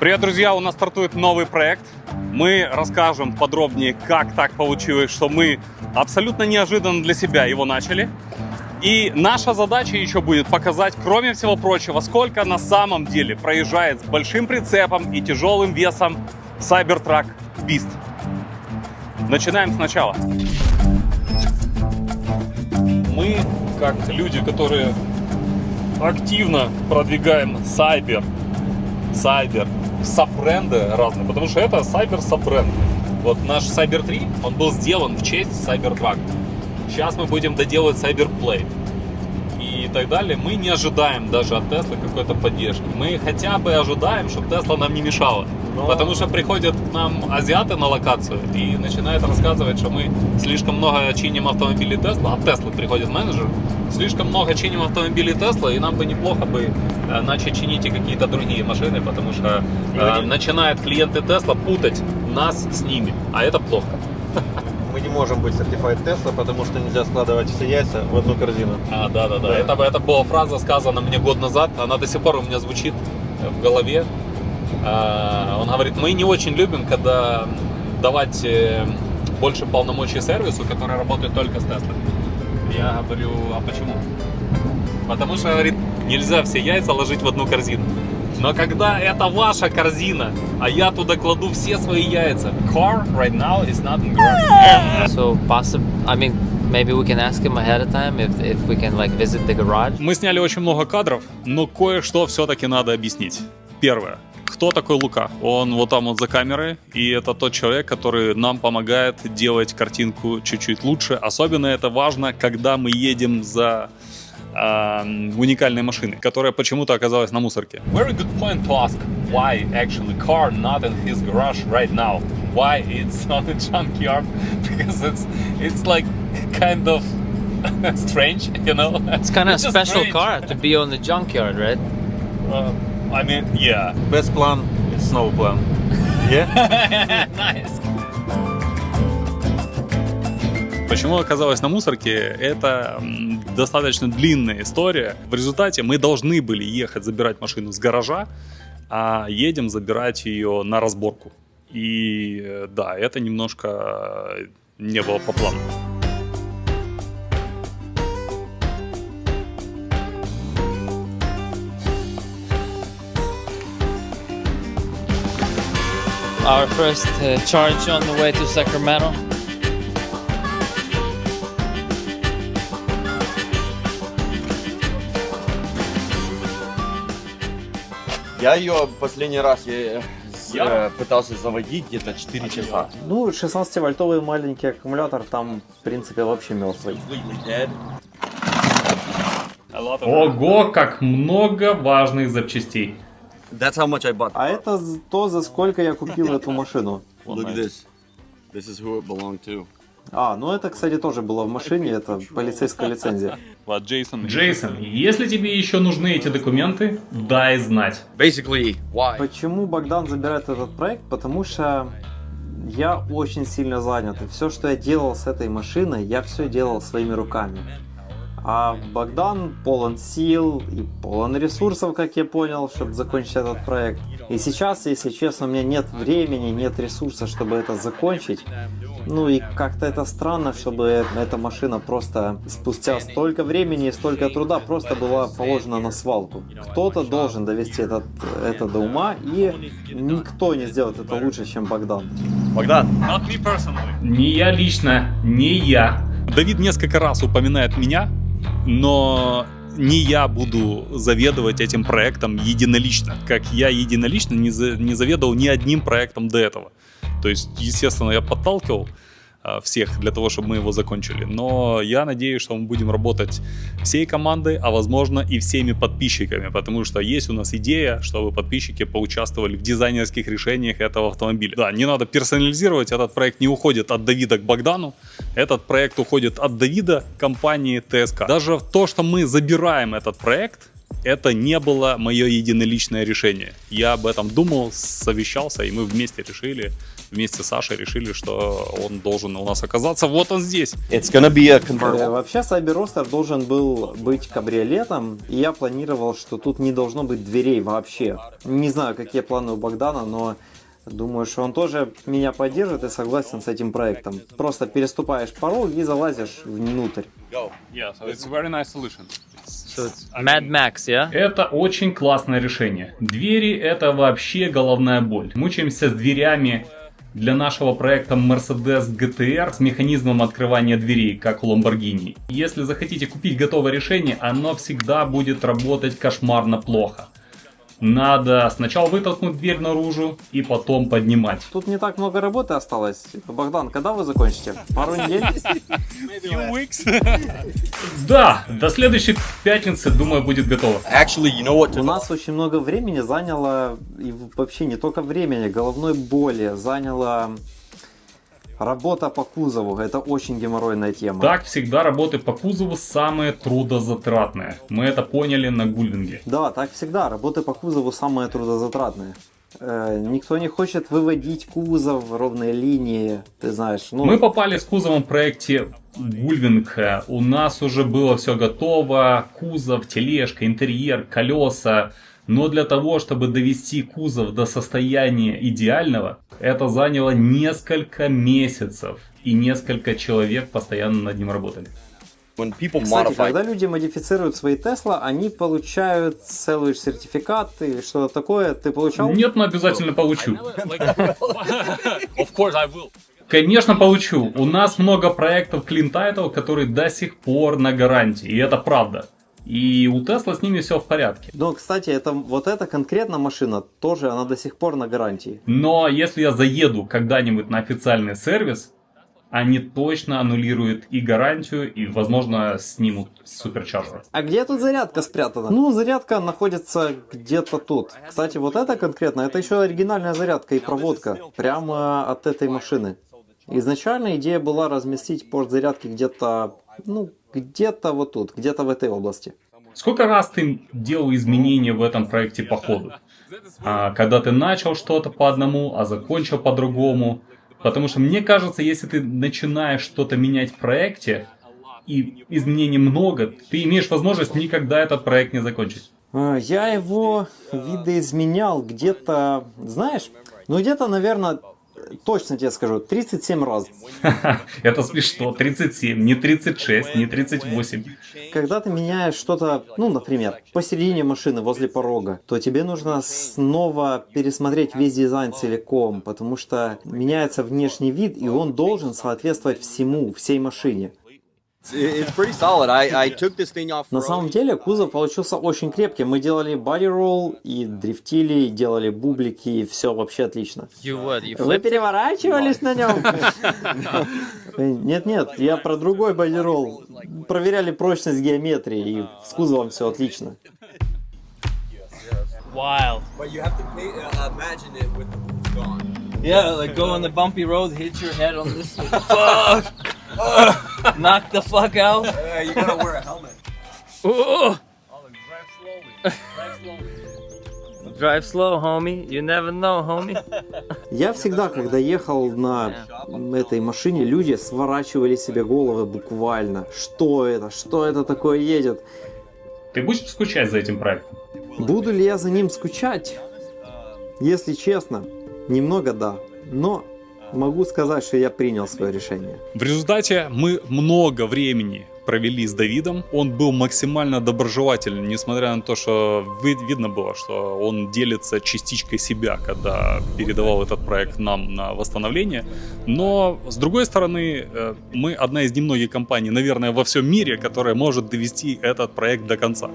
Привет, друзья! У нас стартует новый проект. Мы расскажем подробнее, как так получилось, что мы абсолютно неожиданно для себя его начали. И наша задача еще будет показать, кроме всего прочего, сколько на самом деле проезжает с большим прицепом и тяжелым весом Cybertruck Beast. Начинаем сначала. Мы, как люди, которые активно продвигаем саббренды разные, потому что это саббренд. Вот наш Cyber 3, он был сделан в честь Cybertruck. Сейчас мы будем доделывать Cyberplate и так далее. Мы не ожидаем даже от Tesla какой-то поддержки. Мы хотя бы ожидаем, чтобы Tesla нам не мешала. Потому что приходят к нам азиаты на локацию и начинают рассказывать, что мы слишком много чиним автомобилей Tesla. От Tesla приходит менеджер. Слишком много чиним автомобилей Tesla, и нам бы неплохо бы начать чинить и какие-то другие машины, потому что начинают клиенты Tesla путать нас с ними, а это плохо. Мы не можем быть Certified Tesla, потому что нельзя складывать все яйца в одну корзину. Да. Это была фраза, сказана мне год назад, она до сих пор у меня звучит в голове. Он говорит, мы не очень любим, когда давать больше полномочий сервису, который работает только с Tesla. Я говорю, а почему? Потому что, говорит, нельзя все яйца ложить в одну корзину. Но когда это ваша корзина, а я туда кладу все свои яйца. Car right now is not in garage. So maybe we can ask him ahead of time if we can like visit the garage. Мы сняли очень много кадров, но кое-что все-таки надо объяснить. Первое. Кто такой Лука? Он вот там вот за камерой, и это тот человек, который нам помогает делать картинку чуть-чуть лучше. Особенно это важно, когда мы едем за уникальной машиной, которая почему-то оказалась на мусорке. Very good point to ask why actually car not in his garage right now. Why it's on the junkyard? Because it's like kind of strange, you know? It's kind of a special strange. car to be on the junkyard, right? I mean, yeah. Best plan is no plan. Yeah? Nice. Почему оказалось на мусорке? Это достаточно длинная история. В результате мы должны были ехать забирать машину с гаража, а едем забирать ее на разборку. И да, это немножко не было по плану. Our first charge on the way to Sacramento. Я ее последний раз пытался заводить где-то 4 часа. Ну, 16-вольтовый маленький аккумулятор там, в принципе, вообще мертвый. Ого, как много важных запчастей. That's how much I bought. А это то, за сколько я купил эту машину. Look at this. This is who it belonged to. Ну это, кстати, тоже было в машине, это полицейская лицензия. Джейсон, если тебе еще нужны эти документы, дай знать. Basically, why? Почему Богдан забирает этот проект? Потому что я очень сильно занят. И все, что я делал с этой машиной, я все делал своими руками. А Богдан полон сил и полон ресурсов, как я понял, чтобы закончить этот проект. И сейчас, если честно, у меня нет времени, нет ресурса, чтобы это закончить. Ну и как-то это странно, чтобы эта машина просто спустя столько времени и столько труда просто была положена на свалку. Кто-то должен довести это до ума, и никто не сделает это лучше, чем Богдан. Богдан. Not me personally. Не я лично, не я. Давид несколько раз упоминает меня, но не я буду заведовать этим проектом единолично, как я единолично не заведовал ни одним проектом до этого. То есть, естественно, я подталкивал всех для того, чтобы мы его закончили. Но я надеюсь, что мы будем работать всей командой, а возможно и всеми подписчиками, потому что есть у нас идея, чтобы подписчики поучаствовали в дизайнерских решениях этого автомобиля. Да, не надо персонализировать, этот проект не уходит от Давида к Богдану, этот проект уходит от Давида к компании ТСК. Даже то, что мы забираем этот проект, это не было мое единоличное решение. Я об этом думал, совещался, и мы вместе решили, вместе с Сашей решили, что он должен у нас оказаться. Вот он здесь. It's gonna be a convertible. Вообще Cyber Roadster должен был быть кабриолетом, и я планировал, что тут не должно быть дверей вообще. Не знаю, какие планы у Богдана, но думаю, что он тоже меня поддержит и согласен с этим проектом. Просто переступаешь порог и залазишь внутрь. Yeah, so it's a very nice solution. So it's Mad Max, yeah? Это очень классное решение. Двери — это вообще головная боль. Мучаемся с дверями для нашего проекта Mercedes GTR с механизмом открывания дверей, как у Lamborghini. Если захотите купить готовое решение, оно всегда будет работать кошмарно плохо. Надо сначала вытолкнуть дверь наружу и потом поднимать. Тут не так много работы осталось. Богдан, когда вы закончите? Пару недель? Да, до следующей пятницы, думаю, будет готово. Actually, you know what? У нас очень много времени заняло, и вообще не только времени, головной боли, заняло работа по кузову. Это очень геморройная тема. Так всегда работы по кузову самые трудозатратные. Мы это поняли на Гульвинге. Да, так всегда. Работы по кузову самые трудозатратные. Никто не хочет выводить кузов, ровные линии, ты знаешь. Ну... Мы попали с кузовом в проекте Гульвинг. У нас уже было все готово. Кузов, тележка, интерьер, колеса. Но для того, чтобы довести кузов до состояния идеального, это заняло несколько месяцев. И несколько человек постоянно над ним работали. When people Кстати, modify, когда люди модифицируют свои Тесла, они получают целый сертификат или что-то такое. Ты получал? Нет, но обязательно получу. Конечно, получу. У нас много проектов Clean Title, которые до сих пор на гарантии. И это правда. И у Тесла с ними все в порядке. Ну, кстати, вот эта конкретно машина тоже, она до сих пор на гарантии. Но если я заеду когда-нибудь на официальный сервис, они точно аннулируют и гарантию, и, возможно, снимут суперчарджер. А где тут зарядка спрятана? Ну, зарядка находится где-то тут. Кстати, вот это конкретно, это еще оригинальная зарядка и проводка. Прямо от этой машины. Изначально идея была разместить порт зарядки где-то, ну, где-то вот тут, где-то в этой области. Сколько раз ты делал изменения в этом проекте по ходу? Когда ты начал что-то по одному, а закончил по-другому? Потому что мне кажется, если ты начинаешь что-то менять в проекте, и изменений много, ты имеешь возможность никогда этот проект не закончить. Я его видоизменял где-то, знаешь, ну где-то, наверное, точно тебе скажу, 37 раз. Это смешно, 37, не 36, не 38. Когда ты меняешь что-то, ну, например, посередине машины, возле порога, то тебе нужно снова пересмотреть весь дизайн целиком, потому что меняется внешний вид, и он должен соответствовать всему, всей машине. it's pretty solid. I took this thing off. На самом деле кузов получился очень крепким. Мы делали body roll и дрифтили, и делали бублики, и все вообще отлично. Вы переворачивались на нем? Нет, я про другой body roll. Проверяли прочность геометрии, и с кузовом все отлично. Wild. But you have to imagine it with the roof gone. Yeah, like go on the bumpy road, hit your head on this. Fuck! Knock the fuck out. You gotta wear a helmet. Drive slow, homie. You never know, homie. Я всегда, когда ехал на этой машине, люди сворачивали себе головы буквально. Что это такое едет? Ты будешь скучать за этим проектом? Буду ли я за ним скучать? Если честно, немного да. Но могу сказать, что я принял свое решение. В результате мы много времени провели с Давидом. Он был максимально доброжелателен, несмотря на то, что видно было, что он делится частичкой себя, когда передавал этот проект нам на восстановление. Но, с другой стороны, мы одна из немногих компаний, наверное, во всем мире, которая может довести этот проект до конца.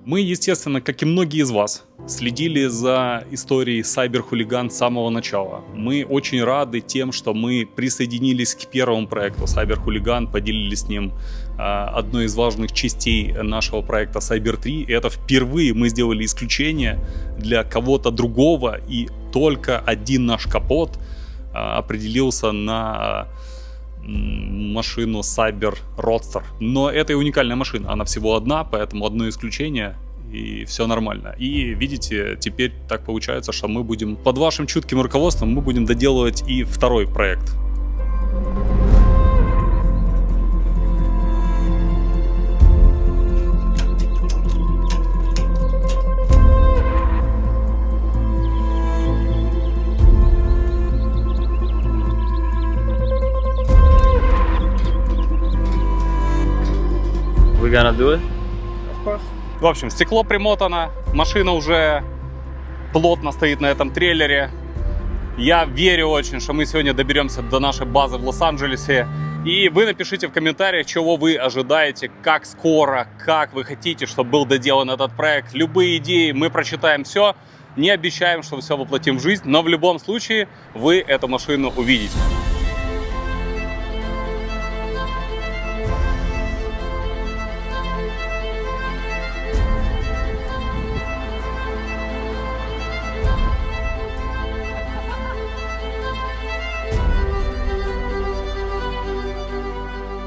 Мы, естественно, как и многие из вас, следили за историей Cyber Hooligan с самого начала. Мы очень рады тем, что мы присоединились к первому проекту Cyber Hooligan, поделились с ним одной из важных частей нашего проекта Cyber 3. И это впервые мы сделали исключение для кого-то другого, и только один наш капот определился на машину Cyber Roadster. Но это и уникальная машина, она всего одна, поэтому одно исключение, и все нормально. И видите, теперь так получается, что мы будем под вашим чутким руководством мы будем доделывать и второй проект. We're gonna do it? В общем, стекло примотано, машина уже плотно стоит на этом трейлере. Я верю очень, что мы сегодня доберемся до нашей базы в Лос-Анджелесе. И вы напишите в комментариях, чего вы ожидаете, как скоро, как вы хотите, чтобы был доделан этот проект. Любые идеи, мы прочитаем все. Не обещаем, что все воплотим в жизнь, но в любом случае вы эту машину увидите.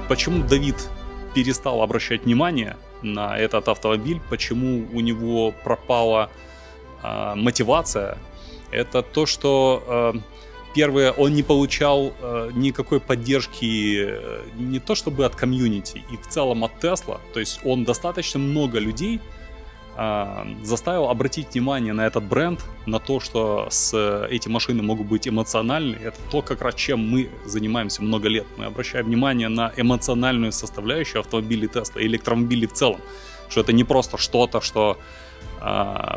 Почему Давид перестал обращать внимание на этот автомобиль, почему у него пропала мотивация, это то, что первое, он не получал никакой поддержки не то чтобы от комьюнити и в целом от Tesla, то есть он достаточно много людей заставил обратить внимание на этот бренд, на то, что эти машины могут быть эмоциональны. Это то, как раз чем мы занимаемся много лет. Мы обращаем внимание на эмоциональную составляющую автомобилей Tesla и электромобилей в целом. Что это не просто что-то, что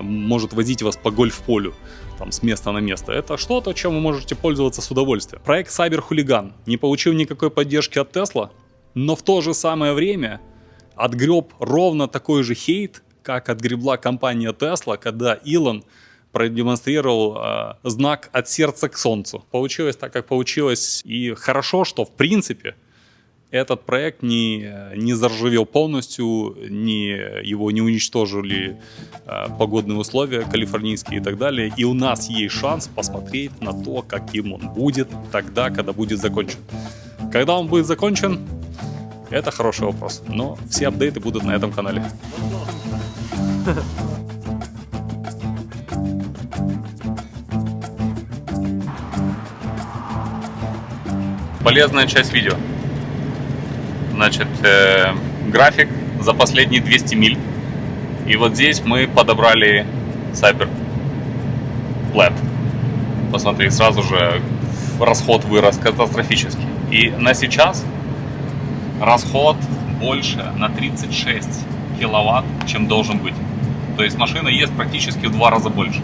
может возить вас по гольф-полю там, с места на место. Это что-то, чем вы можете пользоваться с удовольствием. Проект Cyber Hooligan не получил никакой поддержки от Tesla, но в то же самое время отгреб ровно такой же хейт, как отгребла компания Tesla, когда Илон продемонстрировал знак от сердца к солнцу. Получилось так, как получилось. И хорошо, что в принципе этот проект не заржавел полностью, его не уничтожили погодные условия калифорнийские и так далее. И у нас есть шанс посмотреть на то, каким он будет тогда, когда будет закончен. Когда он будет закончен, это хороший вопрос. Но все апдейты будут на этом канале. Полезная часть видео. Значит, график за последние 200 миль. И вот здесь мы подобрали Cyber Plaid. Посмотри, сразу же расход вырос катастрофически. И на сейчас расход больше на 36 киловатт, чем должен быть. То есть машина ест практически в 2 раза больше.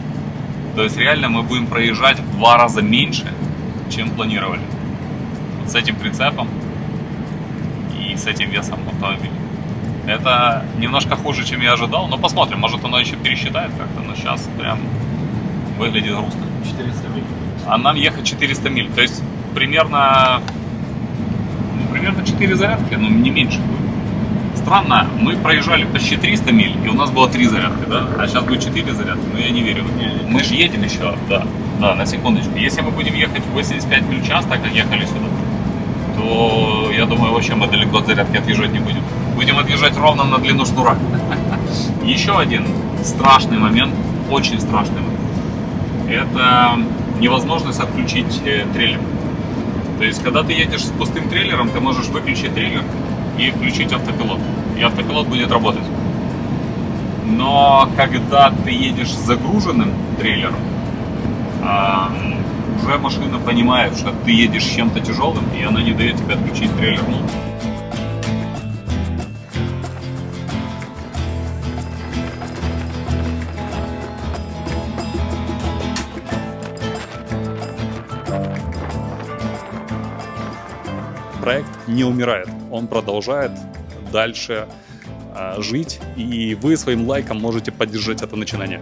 То есть реально мы будем проезжать в 2 раза меньше, чем планировали. Вот с этим прицепом и с этим весом автомобиля. Это немножко хуже, чем я ожидал, но посмотрим, может оно еще пересчитает как-то, но сейчас прям выглядит грустно. 400 миль. А нам ехать 400 миль, то есть примерно 4 зарядки, но не меньше будет. Странно, мы проезжали почти 300 миль, и у нас было 3 зарядки, да? А сейчас будет 4 зарядки, но я не верю. Мы же едем еще, да, на секундочку. Если мы будем ехать 85 миль в час, так как ехали сюда, то я думаю, вообще мы далеко от зарядки отъезжать не будем. Будем отъезжать ровно на длину шнура. Еще один страшный момент, очень страшный момент. Это невозможность отключить трейлер. То есть, когда ты едешь с пустым трейлером, ты можешь выключить трейлер и включить автопилот. И автопилот будет работать. Но когда ты едешь с загруженным трейлером, уже машина понимает, что ты едешь с чем-то тяжелым, и она не дает тебе отключить трейлер. Проект не умирает, он продолжает дальше жить, и вы своим лайком можете поддержать это начинание.